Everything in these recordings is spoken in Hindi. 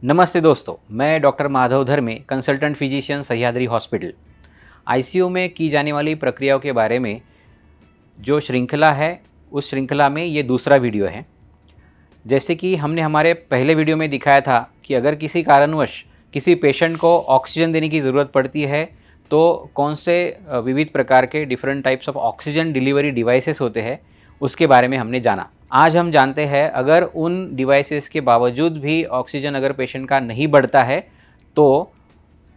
नमस्ते दोस्तों, मैं डॉक्टर माधव धर्मे, consultant physician, Sahyadri hospital. ICU में की जाने वाली प्रक्रियाओं के बारे में जो श्रृंखला है, उस श्रृंखला में ये दूसरा वीडियो है। जैसे कि हमने हमारे पहले वीडियो में दिखाया था कि अगर किसी कारणवश किसी पेशेंट को ऑक्सीजन देने की ज़रूरत पड़ती है तो कौन से विविध प्रकार के different types of oxygen delivery devices होते हैं, उसके बारे में हमने जाना। आज हम जानते हैं अगर उन डिवाइसेस के बावजूद भी ऑक्सीजन अगर पेशेंट का नहीं बढ़ता है तो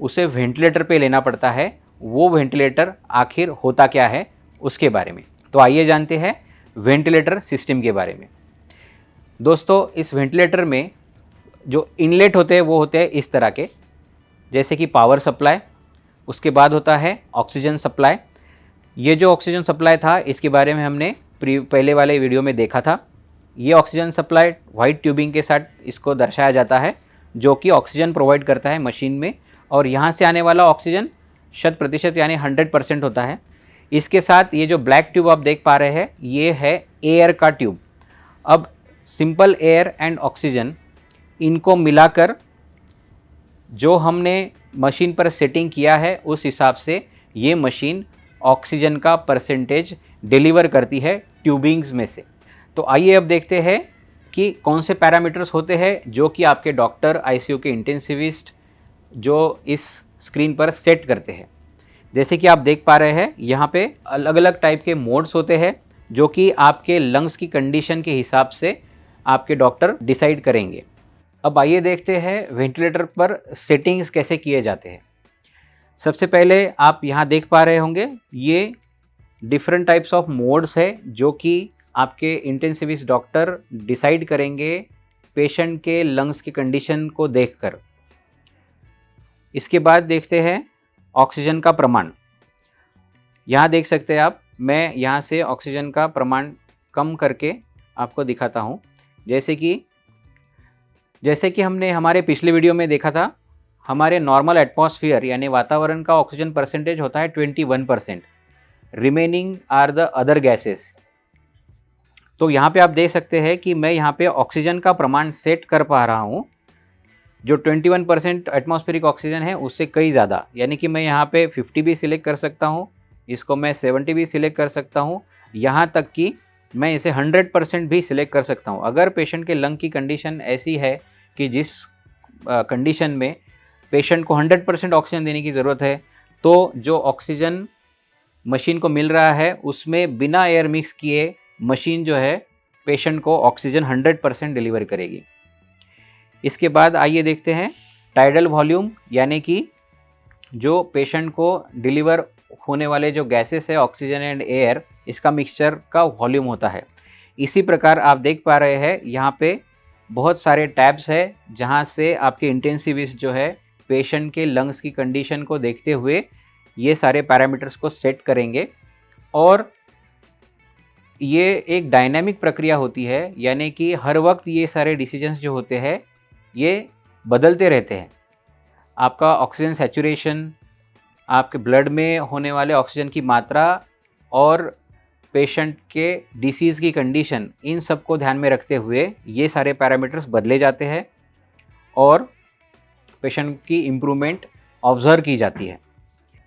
उसे वेंटिलेटर पे लेना पड़ता है। वो वेंटिलेटर आखिर होता क्या है उसके बारे में। तो आइए जानते हैं वेंटिलेटर सिस्टम के बारे में। दोस्तों, इस वेंटिलेटर में जो इनलेट होते हैं वो होते हैं इस तरह के, जैसे कि पावर सप्लाई, उसके बाद होता है ऑक्सीजन सप्लाई। ये जो ऑक्सीजन सप्लाई था इसके बारे में हमने पहले वाले वीडियो में देखा था। ये ऑक्सीजन सप्लाई वाइट ट्यूबिंग के साथ इसको दर्शाया जाता है, जो कि ऑक्सीजन प्रोवाइड करता है मशीन में, और यहाँ से आने वाला ऑक्सीजन 100% यानी 100% होता है। इसके साथ ये जो ब्लैक ट्यूब आप देख पा रहे हैं, ये है एयर का ट्यूब। अब सिंपल एयर एंड ऑक्सीजन इनको मिलाकर जो हमने मशीन पर सेटिंग किया है उस हिसाब से ये मशीन ऑक्सीजन का परसेंटेज डिलीवर करती है ट्यूबिंग्स में से। तो आइए अब देखते हैं कि कौन से पैरामीटर्स होते हैं जो कि आपके डॉक्टर, आईसीयू के इंटेंसिविस्ट जो इस स्क्रीन पर सेट करते हैं। जैसे कि आप देख पा रहे हैं, यहाँ पे अलग अलग टाइप के मोड्स होते हैं जो कि आपके लंग्स की कंडीशन के हिसाब से आपके डॉक्टर डिसाइड करेंगे। अब आइए देखते हैं वेंटिलेटर पर सेटिंग्स कैसे किए जाते हैं। सबसे पहले आप यहाँ देख पा रहे होंगे, ये डिफरेंट टाइप्स ऑफ मोड्स है जो कि आपके इंटेंसिविस्ट डॉक्टर डिसाइड करेंगे पेशेंट के लंग्स की कंडीशन को देखकर। इसके बाद देखते हैं ऑक्सीजन का प्रमाण। यहाँ देख सकते हैं आप, मैं यहाँ से ऑक्सीजन का प्रमाण कम करके आपको दिखाता हूँ। जैसे कि हमने हमारे पिछले वीडियो में देखा था, हमारे नॉर्मल एटमॉस्फेयर यानी वातावरण का ऑक्सीजन परसेंटेज होता है 21%, remaining are the other gases. तो यहाँ पे आप देख सकते हैं कि मैं यहाँ पे ऑक्सीजन का प्रमाण सेट कर पा रहा हूँ जो 21% एटमॉस्फेरिक ऑक्सीजन है उससे कई ज़्यादा, यानी कि मैं यहाँ पे 50 भी सिलेक्ट कर सकता हूँ, इसको मैं 70 भी सिलेक्ट कर सकता हूँ, यहाँ तक कि मैं इसे 100% भी सिलेक्ट कर सकता हूँ। अगर पेशेंट के लंग की कंडीशन ऐसी है कि जिस कंडीशन में पेशेंट को 100% ऑक्सीजन देने की ज़रूरत है, तो जो ऑक्सीजन मशीन को मिल रहा है उसमें बिना एयर मिक्स किए मशीन जो है पेशेंट को ऑक्सीजन 100% डिलीवर करेगी। इसके बाद आइए देखते हैं टाइडल वॉल्यूम, यानी कि जो पेशेंट को डिलीवर होने वाले जो गैसेस है ऑक्सीजन एंड एयर, इसका मिक्सचर का वॉल्यूम होता है। इसी प्रकार आप देख पा रहे हैं यहाँ पे बहुत सारे टैब्स है जहाँ से आपके इंटेंसिविस्ट जो है पेशेंट के लंग्स की कंडीशन को देखते हुए ये सारे पैरामीटर्स को सेट करेंगे। और ये एक डायनामिक प्रक्रिया होती है, यानी कि हर वक्त ये सारे डिसीजंस जो होते हैं ये बदलते रहते हैं। आपका ऑक्सीजन सैचुरेशन, आपके ब्लड में होने वाले ऑक्सीजन की मात्रा और पेशेंट के डिसीज़ की कंडीशन, इन सब को ध्यान में रखते हुए ये सारे पैरामीटर्स बदले जाते हैं और पेशेंट की इम्प्रूवमेंट ऑब्जर्व की जाती है।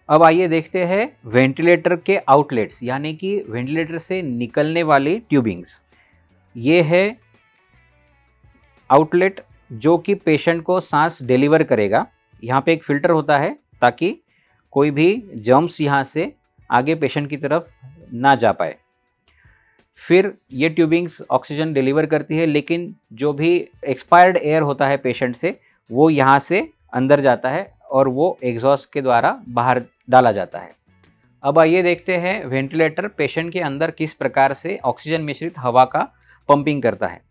अब आइए देखते हैं वेंटिलेटर के आउटलेट्स, यानी कि वेंटिलेटर से निकलने वाली ट्यूबिंग्स। ये है आउटलेट जो कि पेशेंट को सांस डिलीवर करेगा। यहाँ पे एक फ़िल्टर होता है ताकि कोई भी जर्म्स यहाँ से आगे पेशेंट की तरफ ना जा पाए। फिर ये ट्यूबिंग्स ऑक्सीजन डिलीवर करती है, लेकिन जो भी एक्सपायर्ड एयर होता है पेशेंट से वो यहाँ से अंदर जाता है और वो एग्जॉस्ट के द्वारा बाहर डाला जाता है। अब आइए देखते हैं वेंटिलेटर पेशेंट के अंदर किस प्रकार से ऑक्सीजन मिश्रित हवा का पंपिंग करता है।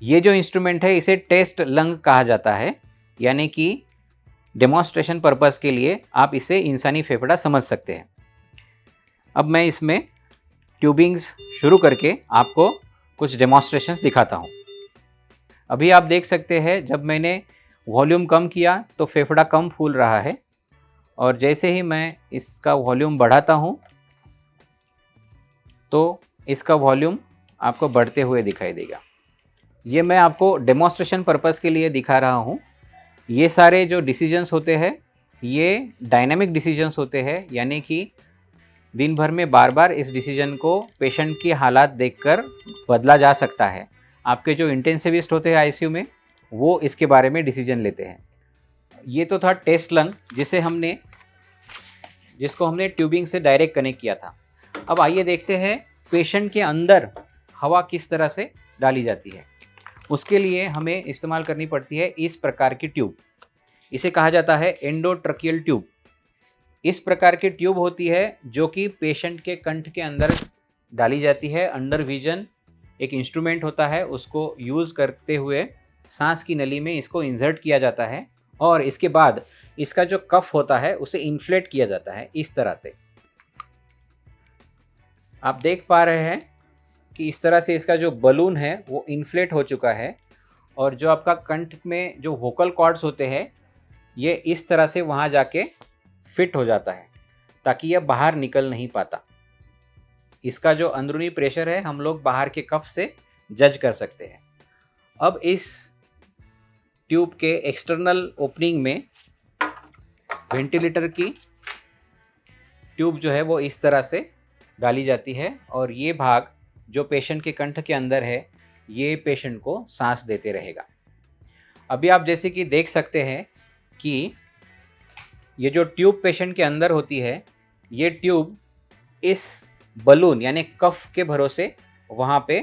ये जो इंस्ट्रूमेंट है इसे टेस्ट लंग कहा जाता है, यानी कि डेमोन्स्ट्रेशन पर्पस के लिए आप इसे इंसानी फेफड़ा समझ सकते हैं। अब मैं इसमें ट्यूबिंग्स शुरू करके आपको कुछ डेमोन्स्ट्रेशंस दिखाता हूँ। अभी आप देख सकते हैं जब मैंने वॉल्यूम कम किया तो फेफड़ा कम फूल रहा है, और जैसे ही मैं इसका वॉल्यूम बढ़ाता हूँ तो इसका वॉल्यूम आपको बढ़ते हुए दिखाई देगा। ये मैं आपको डेमोन्स्ट्रेशन पर्पस के लिए दिखा रहा हूँ ये सारे जो डिसीजंस होते हैं ये डायनामिक डिसीजंस होते हैं, यानी कि दिन भर में बार बार इस डिसीजन को पेशेंट की हालात देखकर बदला जा सकता है। आपके जो इंटेंसिविस्ट होते हैं आईसीयू में वो इसके बारे में डिसीजन लेते हैं। ये तो था टेस्ट लंग जिसको हमने ट्यूबिंग से डायरेक्ट कनेक्ट किया था। अब आइए देखते हैं पेशेंट के अंदर हवा किस तरह से डाली जाती है। उसके लिए हमें इस्तेमाल करनी पड़ती है इस प्रकार की ट्यूब। इसे कहा जाता है एंडोट्रकियल ट्यूब। इस प्रकार की ट्यूब होती है जो कि पेशेंट के कंठ के अंदर डाली जाती है। अंडर विजन एक इंस्ट्रूमेंट होता है, उसको यूज़ करते हुए सांस की नली में इसको इंसर्ट किया जाता है और इसके बाद इसका जो कफ होता है उसे इन्फ्लेट किया जाता है इस तरह से। आप देख पा रहे हैं कि इस तरह से इसका जो बलून है वो इन्फ्लेट हो चुका है और जो आपका कंठ में जो वोकल कॉर्ड्स होते हैं ये इस तरह से वहाँ जाके फिट हो जाता है ताकि यह बाहर निकल नहीं पाता। इसका जो अंदरूनी प्रेशर है हम लोग बाहर के कफ से जज कर सकते हैं। अब इस ट्यूब के एक्सटर्नल ओपनिंग में वेंटिलेटर की ट्यूब जो है वो इस तरह से डाली जाती है और ये भाग जो पेशेंट के कंठ के अंदर है ये पेशेंट को सांस देते रहेगा। अभी आप जैसे कि देख सकते हैं कि ये जो ट्यूब पेशेंट के अंदर होती है ये ट्यूब इस बलून यानी कफ के भरोसे वहाँ पे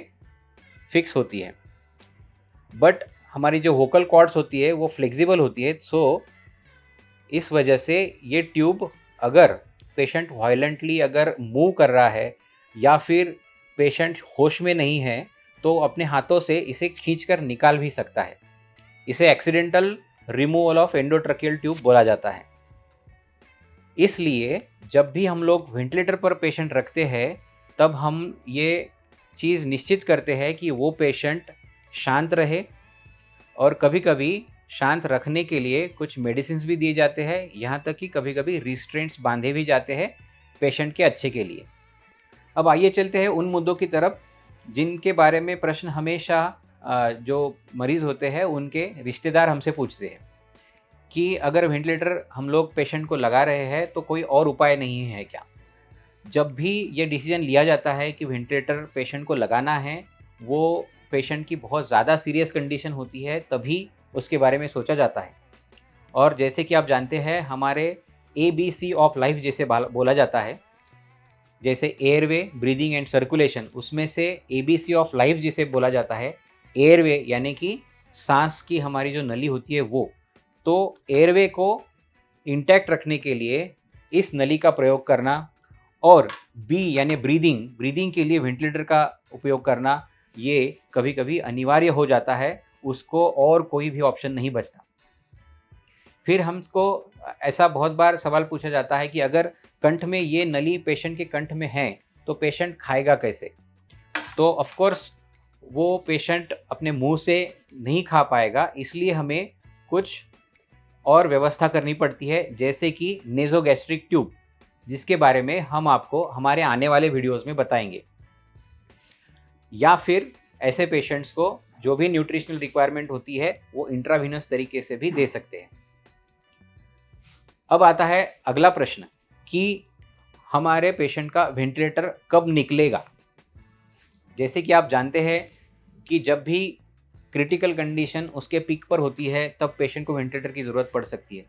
फिक्स होती है, बट हमारी जो वोकल कॉर्ड्स होती है वो फ्लेक्सिबल होती है। सो इस वजह से ये ट्यूब अगर पेशेंट वायलेंटली अगर मूव कर रहा है या फिर पेशेंट होश में नहीं है तो अपने हाथों से इसे खींचकर निकाल भी सकता है। इसे एक्सीडेंटल रिमूवल ऑफ एंडोट्रकियल ट्यूब बोला जाता है। इसलिए जब भी हम लोग वेंटिलेटर पर पेशेंट रखते हैं तब हम ये चीज़ निश्चित करते हैं कि वो पेशेंट शांत रहे और कभी कभी शांत रखने के लिए कुछ मेडिसिन्स भी दिए जाते हैं, यहाँ तक कि कभी कभी रिस्ट्रेंट्स बांधे भी जाते हैं पेशेंट के अच्छे के लिए। अब आइए चलते हैं उन मुद्दों की तरफ जिनके बारे में प्रश्न हमेशा जो मरीज़ होते हैं उनके रिश्तेदार हमसे पूछते हैं कि अगर वेंटिलेटर हम लोग पेशेंट को लगा रहे हैं तो कोई और उपाय नहीं है क्या। जब भी ये डिसीजन लिया जाता है कि वेंटिलेटर पेशेंट को लगाना है, वो पेशेंट की बहुत ज़्यादा सीरियस कंडीशन होती है तभी उसके बारे में सोचा जाता है। और जैसे कि आप जानते हैं हमारे ABC ऑफ लाइफ जैसे बोला जाता है, जैसे एयरवे, ब्रीदिंग एंड सर्कुलेशन, उसमें से ABC ऑफ लाइफ जिसे बोला जाता है एयरवे यानी कि सांस की हमारी जो नली होती है वो, तो एयरवे को इंटैक्ट रखने के लिए इस नली का प्रयोग करना और B यानी ब्रीदिंग के लिए वेंटिलेटर का उपयोग करना ये कभी कभी अनिवार्य हो जाता है, उसको और कोई भी ऑप्शन नहीं बचता। फिर हमको ऐसा बहुत बार सवाल पूछा जाता है कि अगर कंठ में ये नली पेशेंट के कंठ में है तो पेशेंट खाएगा कैसे। तो ऑफ कोर्स वो पेशेंट अपने मुंह से नहीं खा पाएगा, इसलिए हमें कुछ और व्यवस्था करनी पड़ती है जैसे कि नेज़ोगैस्ट्रिक ट्यूब, जिसके बारे में हम आपको हमारे आने वाले वीडियोस में बताएंगे। या फिर ऐसे पेशेंट्स को जो भी न्यूट्रिशनल रिक्वायरमेंट होती है वो इंट्रावीनस तरीके से भी दे सकते हैं। अब आता है अगला प्रश्न कि हमारे पेशेंट का वेंटिलेटर कब निकलेगा। जैसे कि आप जानते हैं कि जब भी क्रिटिकल कंडीशन उसके पीक पर होती है तब पेशेंट को वेंटिलेटर की ज़रूरत पड़ सकती है।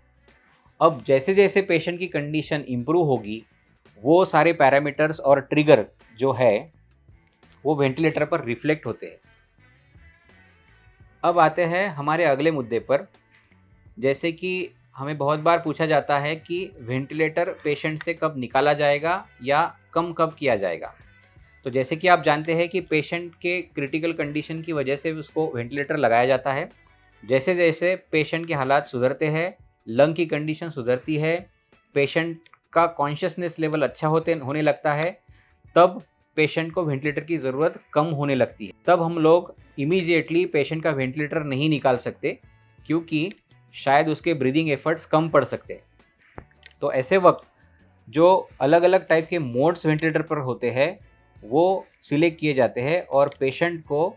अब जैसे जैसे पेशेंट की कंडीशन इम्प्रूव होगी वो सारे पैरामीटर्स और ट्रिगर जो है वो वेंटिलेटर पर रिफ्लेक्ट होते हैं। अब आते हैं हमारे अगले मुद्दे पर, जैसे कि हमें बहुत बार पूछा जाता है कि वेंटिलेटर पेशेंट से कब निकाला जाएगा या कम कब किया जाएगा। तो जैसे कि आप जानते हैं कि पेशेंट के क्रिटिकल कंडीशन की वजह से उसको वेंटिलेटर लगाया जाता है। जैसे जैसे पेशेंट के हालात सुधरते हैं, लंग की कंडीशन सुधरती है, पेशेंट का कॉन्शियसनेस लेवल अच्छा होने लगता है, तब पेशेंट को वेंटिलेटर की ज़रूरत कम होने लगती है। तब हम लोग इमीडिएटली पेशेंट का वेंटिलेटर नहीं निकाल सकते क्योंकि शायद उसके ब्रीदिंग एफर्ट्स कम पड़ सकते हैं। तो ऐसे वक्त जो अलग अलग टाइप के मोड्स वेंटिलेटर पर होते हैं वो सिलेक्ट किए जाते हैं और पेशेंट को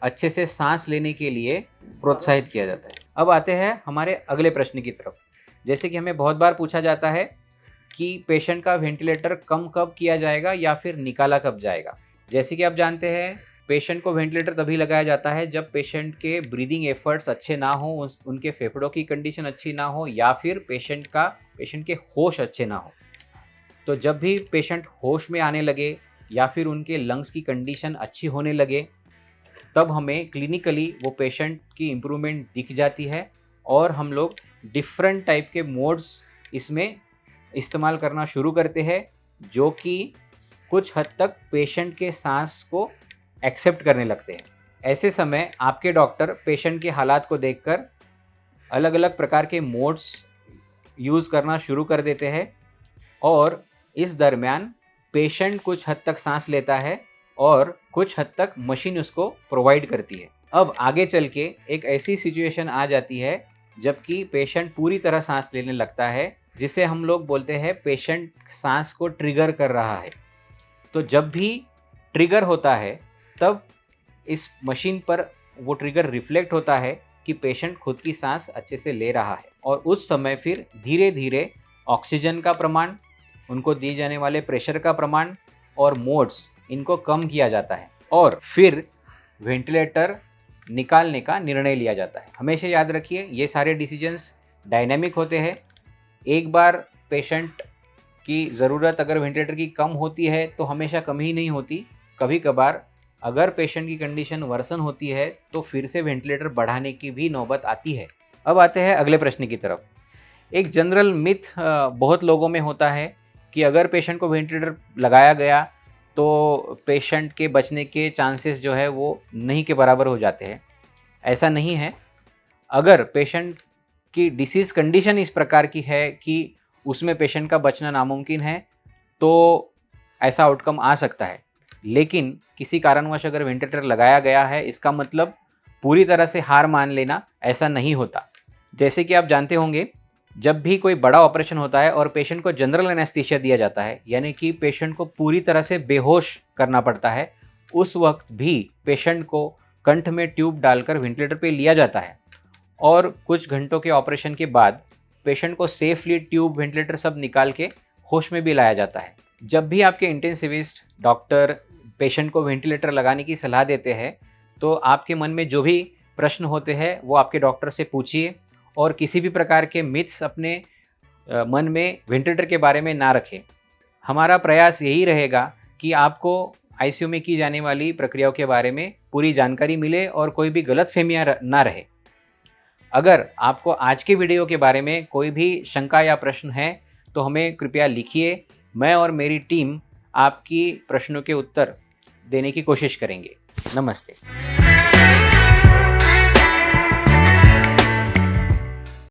अच्छे से सांस लेने के लिए प्रोत्साहित किया जाता है। अब आते हैं हमारे अगले प्रश्न की तरफ। जैसे कि हमें बहुत बार पूछा जाता है कि पेशेंट का वेंटिलेटर कम कब किया जाएगा या फिर निकाला कब जाएगा। जैसे कि आप जानते हैं, पेशेंट को वेंटिलेटर तभी लगाया जाता है जब पेशेंट के ब्रीदिंग एफर्ट्स अच्छे ना हो, उनके फेफड़ों की कंडीशन अच्छी ना हो, या फिर पेशेंट के होश अच्छे ना हो। तो जब भी पेशेंट होश में आने लगे या फिर उनके लंग्स की कंडीशन अच्छी होने लगे, तब हमें क्लिनिकली वो पेशेंट की इम्प्रूवमेंट दिख जाती है और हम लोग डिफरेंट टाइप के मोड्स इसमें इस्तेमाल करना शुरू करते हैं, जो कि कुछ हद तक पेशेंट के सांस को एक्सेप्ट करने लगते हैं। ऐसे समय आपके डॉक्टर पेशेंट के हालात को देखकर अलग अलग प्रकार के मोड्स यूज़ करना शुरू कर देते हैं और इस दरमियान पेशेंट कुछ हद तक सांस लेता है और कुछ हद तक मशीन उसको प्रोवाइड करती है। अब आगे चल के एक ऐसी सिचुएशन आ जाती है जबकि पेशेंट पूरी तरह सांस लेने लगता है, जिसे हम लोग बोलते हैं पेशेंट सांस को ट्रिगर कर रहा है। तो जब भी ट्रिगर होता है तब इस मशीन पर वो ट्रिगर रिफ्लेक्ट होता है कि पेशेंट खुद की सांस अच्छे से ले रहा है, और उस समय फिर धीरे धीरे ऑक्सीजन का प्रमाण, उनको दिए जाने वाले प्रेशर का प्रमाण और मोड्स इनको कम किया जाता है और फिर वेंटिलेटर निकालने का निर्णय लिया जाता है। हमेशा याद रखिए, ये सारे डिसीजंस डायनेमिक होते हैं। एक बार पेशेंट की ज़रूरत अगर वेंटिलेटर की कम होती है तो हमेशा कम ही नहीं होती। कभी कभार अगर पेशेंट की कंडीशन वर्सन होती है तो फिर से वेंटिलेटर बढ़ाने की भी नौबत आती है। अब आते हैं अगले प्रश्न की तरफ। एक जनरल मिथ बहुत लोगों में होता है कि अगर पेशेंट को वेंटिलेटर लगाया गया तो पेशेंट के बचने के चांसेस जो है वो नहीं के बराबर हो जाते हैं। ऐसा नहीं है। अगर पेशेंट की डिसीज़ कंडीशन इस प्रकार की है कि उसमें पेशेंट का बचना नामुमकिन है तो ऐसा आउटकम आ सकता है, लेकिन किसी कारणवश अगर वेंटिलेटर लगाया गया है इसका मतलब पूरी तरह से हार मान लेना ऐसा नहीं होता। जैसे कि आप जानते होंगे, जब भी कोई बड़ा ऑपरेशन होता है और पेशेंट को जनरल एनेस्थीसिया दिया जाता है, यानी कि पेशेंट को पूरी तरह से बेहोश करना पड़ता है, उस वक्त भी पेशेंट को कंठ में ट्यूब डालकर वेंटिलेटर पे लिया जाता है और कुछ घंटों के ऑपरेशन के बाद पेशेंट को सेफली ट्यूब, वेंटिलेटर सब निकाल के होश में भी लाया जाता है। जब भी आपके इंटेंसिविस्ट डॉक्टर पेशेंट को वेंटिलेटर लगाने की सलाह देते हैं तो आपके मन में जो भी प्रश्न होते हैं वो आपके डॉक्टर से पूछिए और किसी भी प्रकार के मिथ्स अपने मन में वेंटिलेटर के बारे में ना रखें। हमारा प्रयास यही रहेगा कि आपको आईसीयू में की जाने वाली प्रक्रियाओं के बारे में पूरी जानकारी मिले और कोई भी गलतफहमियां ना रहे। अगर आपको आज के वीडियो के बारे में कोई भी शंका या प्रश्न है तो हमें कृपया लिखिए। मैं और मेरी टीम आपकी प्रश्नों के उत्तर देने की कोशिश करेंगे। नमस्ते।